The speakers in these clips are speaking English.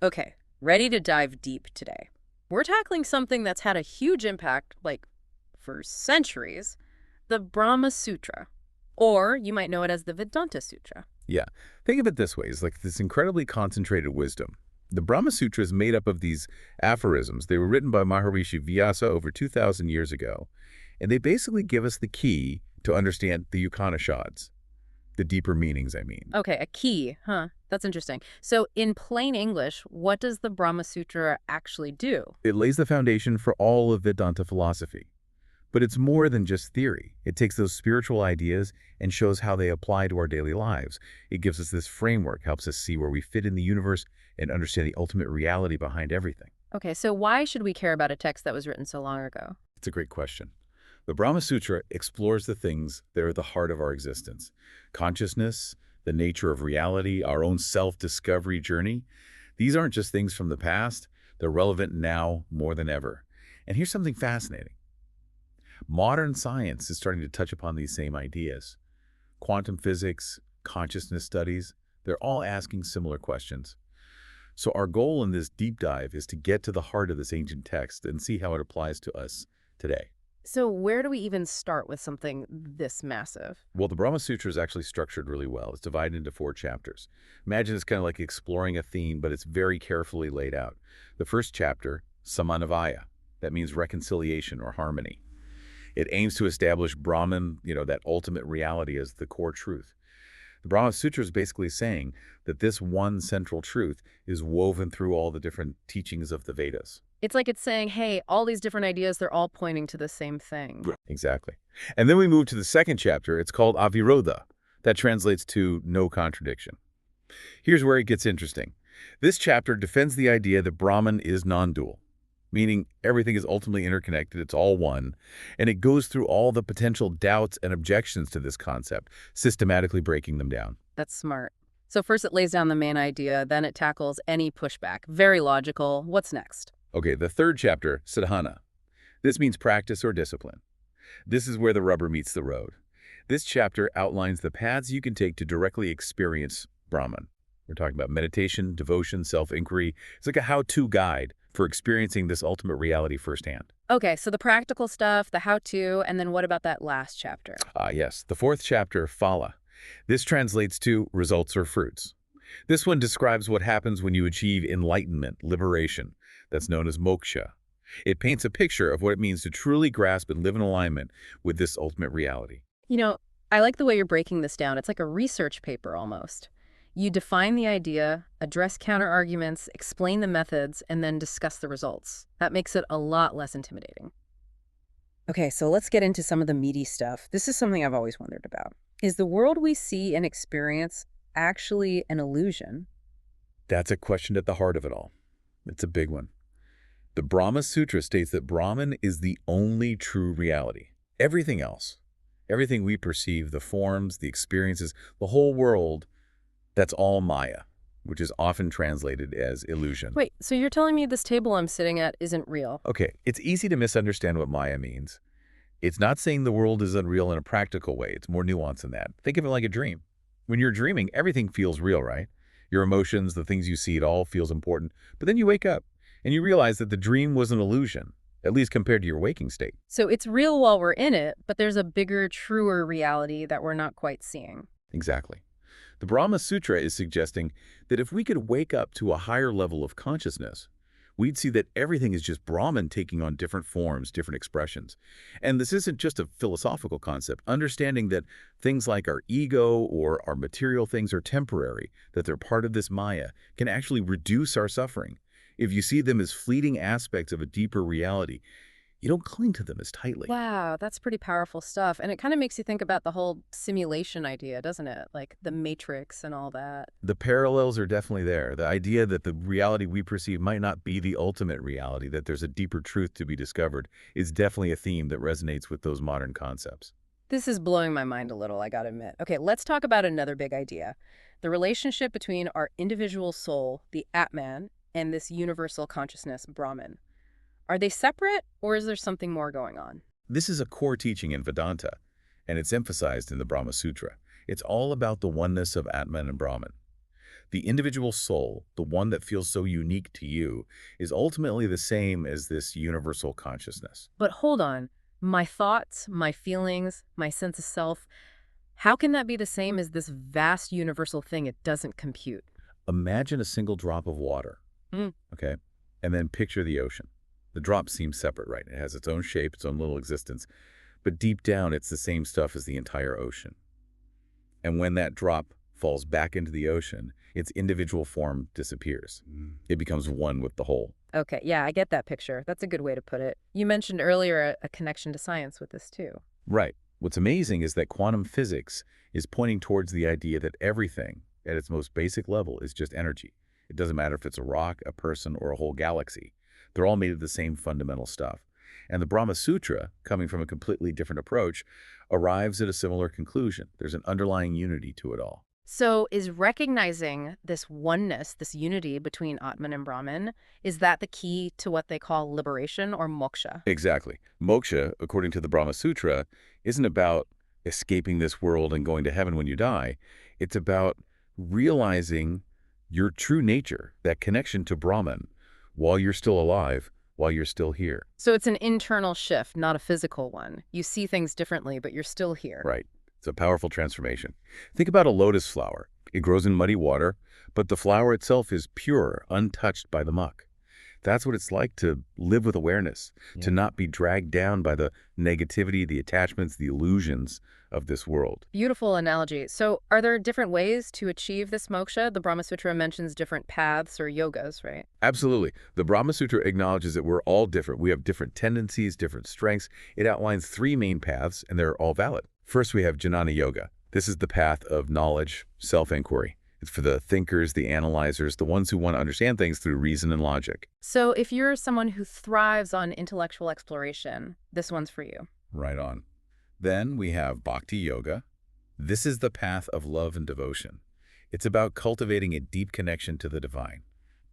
Okay, ready to dive deep today. We're tackling something that's had a huge impact, like, for centuries, the Brahma Sutra. Or you might know it as the Vedanta Sutra. Yeah, think of it this way. It's like this incredibly concentrated wisdom. The Brahma Sutra is made up of these aphorisms. They were written by Maharishi Vyasa over 2,000 years ago, and they basically give us the key to understand the Upanishads, the deeper meanings, I mean. Okay, a key, huh? That's interesting. So in plain English, what does the Brahma Sutra actually do? It lays the foundation for all of Vedanta philosophy. But it's more than just theory. It takes those spiritual ideas and shows how they apply to our daily lives. It gives us this framework, helps us see where we fit in the universe and understand the ultimate reality behind everything. Okay, so why should we care about a text that was written so long ago? It's a great question. The Brahma Sutra explores the things that are at the heart of our existence. Consciousness, the nature of reality, our own self-discovery journey. These aren't just things from the past. They're relevant now more than ever. And here's something fascinating. Modern science is starting to touch upon these same ideas. Quantum physics, consciousness studies, they're all asking similar questions. So our goal in this deep dive is to get to the heart of this ancient text and see how it applies to us today. So where do we even start with something this massive? Well, the Brahma Sutra is actually structured really well. It's divided into 4 chapters. Imagine it's kind of like exploring a theme, but it's very carefully laid out. The first chapter, Samanavaya, that means reconciliation or harmony. It aims to establish Brahman, that ultimate reality as the core truth. The Brahma Sutra is basically saying that this one central truth is woven through all the different teachings of the Vedas. It's like it's saying, hey, all these different ideas, they're all pointing to the same thing. Right. Exactly. And then we move to the second chapter. It's called Avirodha. That translates to no contradiction. Here's where it gets interesting. This chapter defends the idea that Brahman is non-dual, meaning everything is ultimately interconnected, it's all one, and it goes through all the potential doubts and objections to this concept, systematically breaking them down. That's smart. So first it lays down the main idea, then it tackles any pushback. Very logical. What's next? Okay, the third chapter, Sadhana. This means practice or discipline. This is where the rubber meets the road. This chapter outlines the paths you can take to directly experience Brahman. We're talking about meditation, devotion, self-inquiry. It's like a how-to guide for experiencing this ultimate reality firsthand. Okay, so the practical stuff, the how-to, and then what about that last chapter? Yes, the fourth chapter, Phala. This translates to results or fruits. This one describes what happens when you achieve enlightenment, liberation. That's known as moksha. It paints a picture of what it means to truly grasp and live in alignment with this ultimate reality. You know, I like the way you're breaking this down. It's like a research paper almost. You define the idea, address counter-arguments, explain the methods, and then discuss the results. That makes it a lot less intimidating. Okay, so let's get into some of the meaty stuff. This is something I've always wondered about. Is the world we see and experience actually an illusion? That's a question at the heart of it all. It's a big one. The Brahma Sutra states that Brahman is the only true reality. Everything else, everything we perceive, the forms, the experiences, the whole world, that's all Maya, which is often translated as illusion. Wait, so you're telling me this table I'm sitting at isn't real? Okay, it's easy to misunderstand what Maya means. It's not saying the world is unreal in a practical way. It's more nuanced than that. Think of it like a dream. When you're dreaming, everything feels real, right? Your emotions, the things you see, it all feels important. But then you wake up and you realize that the dream was an illusion, at least compared to your waking state. So it's real while we're in it, but there's a bigger, truer reality that we're not quite seeing. Exactly. The Brahma Sutra is suggesting that if we could wake up to a higher level of consciousness, we'd see that everything is just Brahman taking on different forms, different expressions. And this isn't just a philosophical concept. Understanding that things like our ego or our material things are temporary, that they're part of this Maya, can actually reduce our suffering. If you see them as fleeting aspects of a deeper reality, you don't cling to them as tightly. Wow, that's pretty powerful stuff. And it kind of makes you think about the whole simulation idea, doesn't it? Like the Matrix and all that. The parallels are definitely there. The idea that the reality we perceive might not be the ultimate reality, that there's a deeper truth to be discovered, is definitely a theme that resonates with those modern concepts. This is blowing my mind a little, I gotta admit. Okay, let's talk about another big idea. The relationship between our individual soul, the Atman, and this universal consciousness, Brahman. Are they separate, or is there something more going on? This is a core teaching in Vedanta, and it's emphasized in the Brahma Sutra. It's all about the oneness of Atman and Brahman. The individual soul, the one that feels so unique to you, is ultimately the same as this universal consciousness. But hold on. My thoughts, my feelings, my sense of self, how can that be the same as this vast universal thing it doesn't compute? Imagine a single drop of water, Mm. okay? And then picture the ocean. The drop seems separate, right? It has its own shape, its own little existence. But deep down, it's the same stuff as the entire ocean. And when that drop falls back into the ocean, its individual form disappears. It becomes one with the whole. Okay, yeah, I get that picture. That's a good way to put it. You mentioned earlier a connection to science with this too. Right. What's amazing is that quantum physics is pointing towards the idea that everything, at its most basic level, is just energy. It doesn't matter if it's a rock, a person, or a whole galaxy. They're all made of the same fundamental stuff. And the Brahma Sutra, coming from a completely different approach, arrives at a similar conclusion. There's an underlying unity to it all. So is recognizing this oneness, this unity between Atman and Brahman, is that the key to what they call liberation or moksha? Exactly. Moksha, according to the Brahma Sutra, isn't about escaping this world and going to heaven when you die. It's about realizing your true nature, that connection to Brahman, while you're still alive, while you're still here. So it's an internal shift, not a physical one. You see things differently, but you're still here. Right. It's a powerful transformation. Think about a lotus flower. It grows in muddy water, but the flower itself is pure, untouched by the muck. That's what it's like to live with awareness, to not be dragged down by the negativity, the attachments, the illusions of this world. Beautiful analogy. So are there different ways to achieve this moksha? The Brahma Sutra mentions different paths or yogas, right? Absolutely. The Brahma Sutra acknowledges that we're all different. We have different tendencies, different strengths. It outlines 3 main paths, and they're all valid. First, we have Jnana Yoga. This is the path of knowledge, self-inquiry. It's for the thinkers, the analyzers, the ones who want to understand things through reason and logic. So if you're someone who thrives on intellectual exploration, this one's for you. Right on. Then we have Bhakti Yoga. This is the path of love and devotion. It's about cultivating a deep connection to the divine.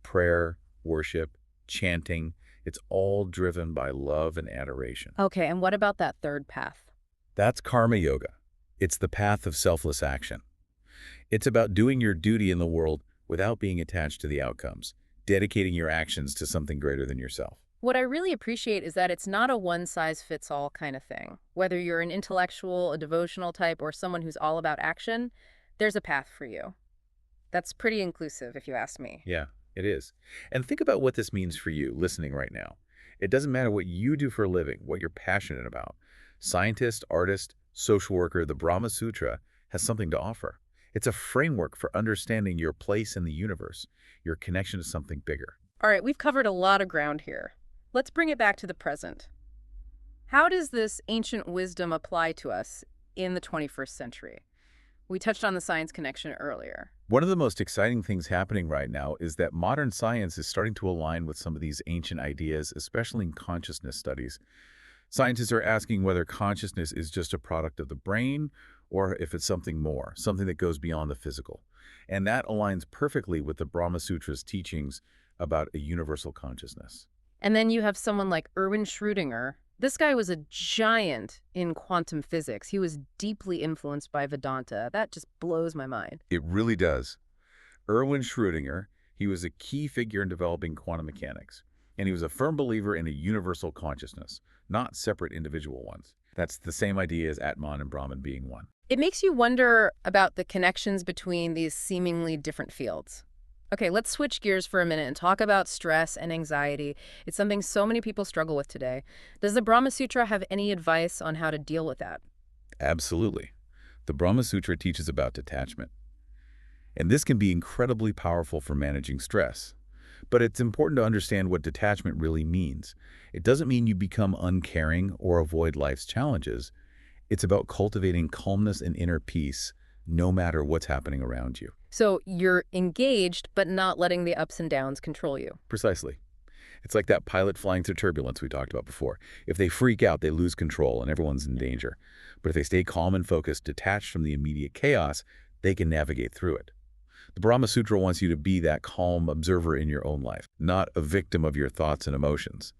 Prayer, worship, chanting, it's all driven by love and adoration. Okay, and what about that third path? That's Karma Yoga. It's the path of selfless action. It's about doing your duty in the world without being attached to the outcomes, dedicating your actions to something greater than yourself. What I really appreciate is that it's not a one-size-fits-all kind of thing. Whether you're an intellectual, a devotional type, or someone who's all about action, there's a path for you. That's pretty inclusive, if you ask me. Yeah, it is. And think about what this means for you listening right now. It doesn't matter what you do for a living, what you're passionate about. Scientist, artist, social worker, the Brahma Sutra has something to offer. It's a framework for understanding your place in the universe, your connection to something bigger. All right, we've covered a lot of ground here. Let's bring it back to the present. How does this ancient wisdom apply to us in the 21st century? We touched on the science connection earlier. One of the most exciting things happening right now is that modern science is starting to align with some of these ancient ideas, especially in consciousness studies. Scientists are asking whether consciousness is just a product of the brain or if it's something more, something that goes beyond the physical. And that aligns perfectly with the Brahma Sutra's teachings about a universal consciousness. And then you have someone like Erwin Schrödinger. This guy was a giant in quantum physics. He was deeply influenced by Vedanta. That just blows my mind. It really does. Erwin Schrödinger, he was a key figure in developing quantum mechanics. And he was a firm believer in a universal consciousness, not separate individual ones. That's the same idea as Atman and Brahman being one. It makes you wonder about the connections between these seemingly different fields. Okay, let's switch gears for a minute and talk about stress and anxiety. It's something so many people struggle with today. Does the Brahma Sutra have any advice on how to deal with that? Absolutely. The Brahma Sutra teaches about detachment. And this can be incredibly powerful for managing stress. But it's important to understand what detachment really means. It doesn't mean you become uncaring or avoid life's challenges. It's about cultivating calmness and inner peace, no matter what's happening around you. So you're engaged, but not letting the ups and downs control you. Precisely. It's like that pilot flying through turbulence we talked about before. If they freak out, they lose control and everyone's in danger. But if they stay calm and focused, detached from the immediate chaos, they can navigate through it. The Brahma Sutra wants you to be that calm observer in your own life, not a victim of your thoughts and emotions.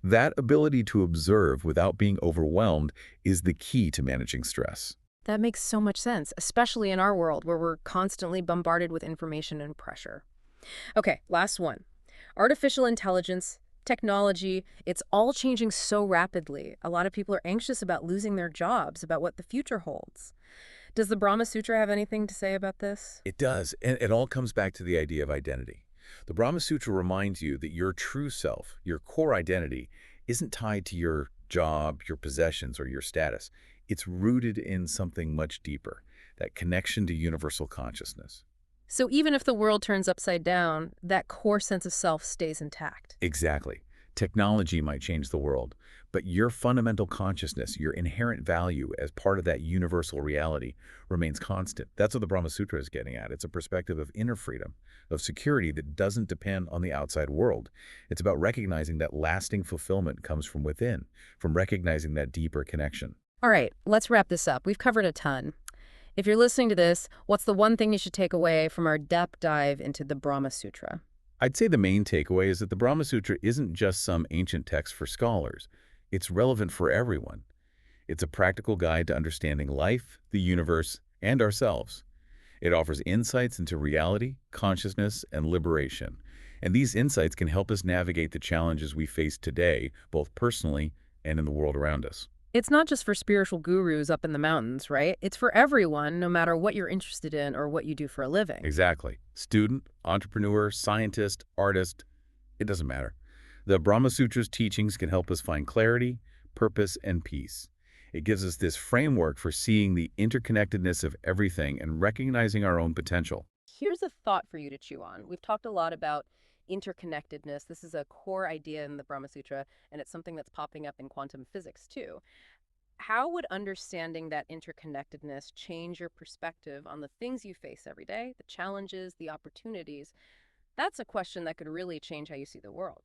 That ability to observe without being overwhelmed is the key to managing stress. That makes so much sense, especially in our world where we're constantly bombarded with information and pressure. Okay, last one. Artificial intelligence, technology, it's all changing so rapidly. A lot of people are anxious about losing their jobs, about what the future holds. Does the Brahma Sutra have anything to say about this? It does, and it all comes back to the idea of identity. The Brahma Sutra reminds you that your true self, your core identity, isn't tied to your job, your possessions, or your status. It's rooted in something much deeper, that connection to universal consciousness. So even if the world turns upside down, that core sense of self stays intact. Exactly. Technology might change the world, but your fundamental consciousness, your inherent value as part of that universal reality remains constant. That's what the Brahma Sutra is getting at. It's a perspective of inner freedom, of security that doesn't depend on the outside world. It's about recognizing that lasting fulfillment comes from within, from recognizing that deeper connection. All right, let's wrap this up. We've covered a ton. If you're listening to this, what's the one thing you should take away from our depth dive into the Brahma Sutra? I'd say the main takeaway is that the Brahma Sutra isn't just some ancient text for scholars. It's relevant for everyone. It's a practical guide to understanding life, the universe, and ourselves. It offers insights into reality, consciousness, and liberation. And these insights can help us navigate the challenges we face today, both personally and in the world around us. It's not just for spiritual gurus up in the mountains, right? It's for everyone, no matter what you're interested in or what you do for a living. Exactly. Student, entrepreneur, scientist, artist, it doesn't matter. The Brahma Sutra's teachings can help us find clarity, purpose, and peace. It gives us this framework for seeing the interconnectedness of everything and recognizing our own potential. Here's a thought for you to chew on. We've talked a lot about interconnectedness. This is a core idea in the Brahma Sutra, and it's something that's popping up in quantum physics too. How would understanding that interconnectedness change your perspective on the things you face every day, the challenges, the opportunities? That's a question that could really change how you see the world.